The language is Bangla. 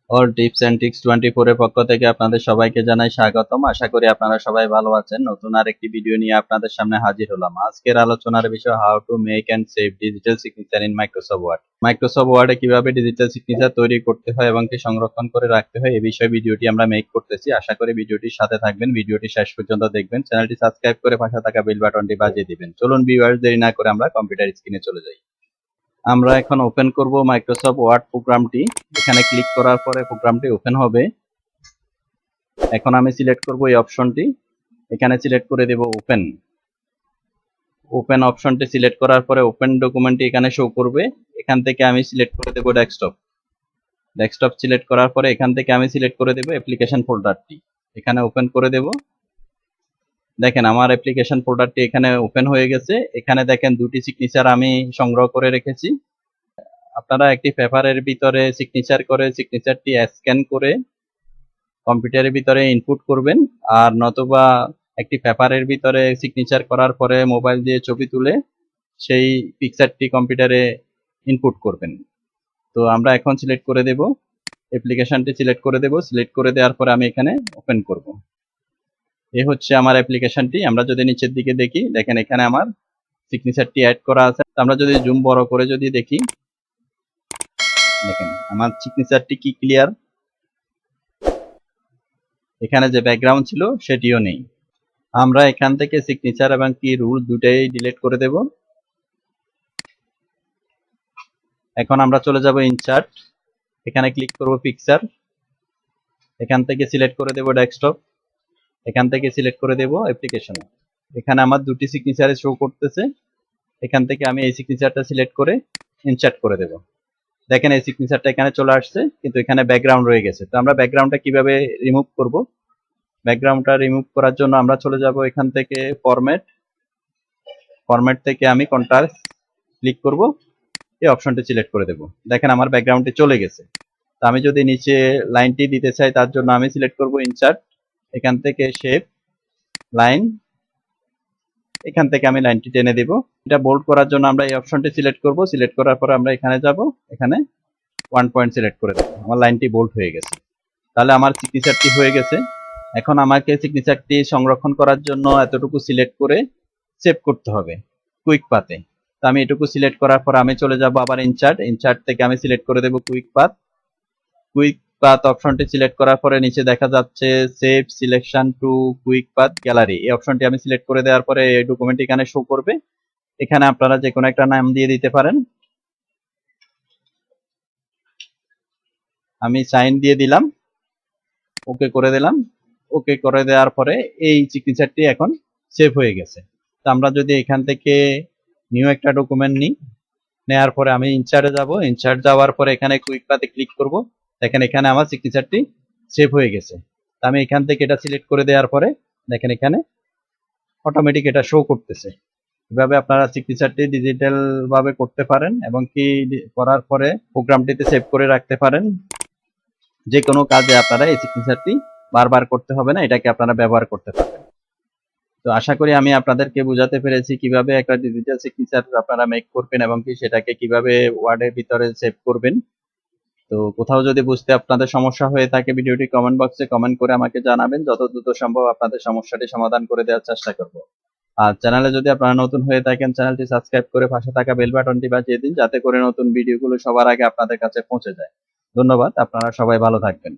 অল টিপস এন্ড ট্রিক্স 24 এর পক্ষ থেকে আপনাদের সবাইকে জানাই স্বাগতম। আশা করি আপনারা সবাই ভালো আছেন। নতুন আরেকটি ভিডিও নিয়ে আপনাদের সামনে হাজির হলাম। আজকের আলোচনার বিষয় how to make and save digital signature in Microsoft Word. Microsoft ওয়ার্ডে কিভাবে ডিজিটাল সিগনেচার তৈরি করতে হয় এবং কি সংরক্ষণ করে রাখতে হয় এই বিষয়ে ভিডিওটি আমরা মেক করতেছি। আশা করি ভিডিওটির সাথে থাকবেন, ভিডিওটি শেষ পর্যন্ত দেখবেন, চ্যানেলটি সাবস্ক্রাইব করে পাশে থাকা বেল বাটনটি বাজিয়ে দিবেন। চলুন ভিউয়ার্স, দেরি না করে আমরা কম্পিউটার স্ক্রিনে চলে যাই। আমরা এখন ওপেন করব মাইক্রোসফট ওয়ার্ড প্রোগ্রামটি। এখানে ক্লিক করার পরে প্রোগ্রামটি ওপেন হবে। এখন আমি সিলেক্ট করব এই অপশনটি, এখানে সিলেক্ট করে দেব ওপেন। ওপেন অপশনটি সিলেক্ট করার পরে ওপেন ডকুমেন্টটি এখানে শো করবে। এখান থেকে আমি সিলেক্ট করে দেব ডেস্কটপ। ডেস্কটপ সিলেক্ট করার পরে এখান থেকে আমি সিলেক্ট করে দেব অ্যাপ্লিকেশন ফোল্ডারটি, এখানে ওপেন করে দেব। দেখেন আমার অ্যাপ্লিকেশন ফোল্ডারটি এখানে ওপেন হয়ে গেছে। এখানে দেখেন দুটি সিগনেচার আমি সংগ্রহ করে রেখেছি। আপনারা একটি পেপারের ভিতরে সিগনেচার করে সিগনেচারটি স্ক্যান করে কম্পিউটারের ভিতরে ইনপুট করবেন, আর নতুবা একটি পেপারের ভিতরে সিগনেচার করার পরে মোবাইল দিয়ে ছবি তুলে সেই পিকচারটি কম্পিউটারে ইনপুট করবেন। তো আমরা এখন সিলেক্ট করে দেব, অ্যাপ্লিকেশনটি সিলেক্ট করে দেব। সিলেক্ট করে দেওয়ার পরে আমি এখানে ওপেন করব। এ হচ্ছে আমার অ্যাপ্লিকেশনটি। আমরা যদি নিচের দিকে দেখি, দেখেন এখানে আমার সিগনেচারটি অ্যাড করা আছে। আমরা যদি জুম বড় করে যদি দেখি, দেখেন আমার সিগনেচারটি কি ক্লিয়ার। এখানে যে ব্যাকগ্রাউন্ড ছিল সেটিও নেই। আমরা এখান থেকে সিগনেচার এবং কি রুল দুটাই ডিলিট করে দেব। এখন আমরা চলে যাব ইনসার্ট, এখানে ক্লিক করব পিকচার, এখান থেকে সিলেক্ট করে দেব ডেস্কটপ, এখান থেকে সিলেক্ট করে দেব অ্যাপ্লিকেশন। এখানে আমার দুটি সিগনেচারে শো করতেছে। এখান থেকে আমি এই সিগনেচারটা সিলেক্ট করে ইনসার্ট করে দেব। দেখেন এই সিগনেচারটা এখানে চলে আসছে, কিন্তু এখানে ব্যাকগ্রাউন্ড রয়ে গেছে। তো আমরা ব্যাকগ্রাউন্ডটা কিভাবে রিমুভ করব? ব্যাকগ্রাউন্ডটা রিমুভ করার জন্য আমরা চলে যাব এখান থেকে ফরম্যাট থেকে আমি কন্ট্রাস্ট ক্লিক করব, এই অপশনটি সিলেক্ট করে দেব। দেখেন আমার ব্যাকগ্রাউন্ডটি চলে গেছে। তো আমি যদি নিচে লাইনটি দিতে চাই তার জন্য আমি সিলেক্ট করব ইনসার্ট, এখান থেকে শেপ লাইন, এখান থেকে আমি লাইনটি টেনে দেব। এটা বোল্ড করার জন্য আমরা এই অপশনটি সিলেক্ট করব। সিলেক্ট করার পরে আমরা এখানে যাব, এখানে 1 পয়েন্ট সিলেক্ট করে দেব। আমার লাইনটি বোল্ড হয়ে গেছে। তাহলে আমার সিগনেচারটি হয়ে গেছে। এখন আমাকে সিগনেচারটি সংরক্ষণ করার জন্য এতটুকু সিলেক্ট করে সেভ করতে হবে কুইক পাথে। তো আমি এটুকু সিলেক্ট করার পর আমি চলে যাব আবার ইনসার্ট থেকে আমি সিলেক্ট করে দেব কুইক পাথ অপশনটি সিলেক্ট করার পরে নিচে দেখা যাচ্ছে save selection to quick path gallery, এই অপশনটি আমি সিলেক্ট করে দেওয়ার পরে এই ডকুমেন্ট এখানে শো করবে। এখানে আপনারা যে কোনো একটা নাম দিয়ে দিতে পারেন। আমি সাইন দিয়ে দিলাম, ওকে করে দিলাম। ওকে করে দেওয়ার পরে এই সিগনেচারটি এখন সেভ হয়ে গেছে। তো আমরা যদি এখান থেকে নিউ একটা ডকুমেন্ট নিই, নেওয়ার পরে আমি ইনসার্টে যাব, ইনসার্ট যাওয়ার পরে এখানে কুইক পাথে ক্লিক করব। দেখেন এখানে আমার সিগনেচারটি সেভ হয়ে গেছে। তো আমি এখান থেকে এটা সিলেক্ট করে দেওয়ার পরে দেখেন এখানে অটোমেটিক এটা শো করতেছে। এভাবে আপনারা সিগনেচারটি ডিজিটাল ভাবে করতে পারেন এবং কি করার পরে প্রোগ্রামটিতে সেভ করে রাখতে পারেন। যে কোনো কাজে আপনারা এই সিগনেচারটি বারবার করতে হবে না, এটাকে আপনারা ব্যবহার করতে পারবেন। তো আশা করি আমি আপনাদেরকে বোঝাতে পেরেছি কিভাবে একটা ডিজিটাল সিগনেচার আপনারা মেক করবেন এবং কি সেটাকে কিভাবে ওয়ার্ডের ভিতরে সেভ করবেন। তো কোথাও যদি বুঝতে আপনাদের সমস্যা হয়ে থাকে ভিডিওটি কমেন্ট বক্সে কমেন্ট করে আমাকে জানাবেন। যত দ্রুত সম্ভব আপনাদের সমস্যাটি সমাধান করে দেওয়ার চেষ্টা করব। আর চ্যানেলে যদি আপনারা নতুন হয়ে থাকেন চ্যানেলটি সাবস্ক্রাইব করে পাশে থাকা বেল বাটনটি বাজিয়ে দিন, যাতে করে নতুন ভিডিওগুলো সবার আগে আপনাদের কাছে পৌঁছে যায়। ধন্যবাদ, আপনারা সবাই ভালো থাকবেন।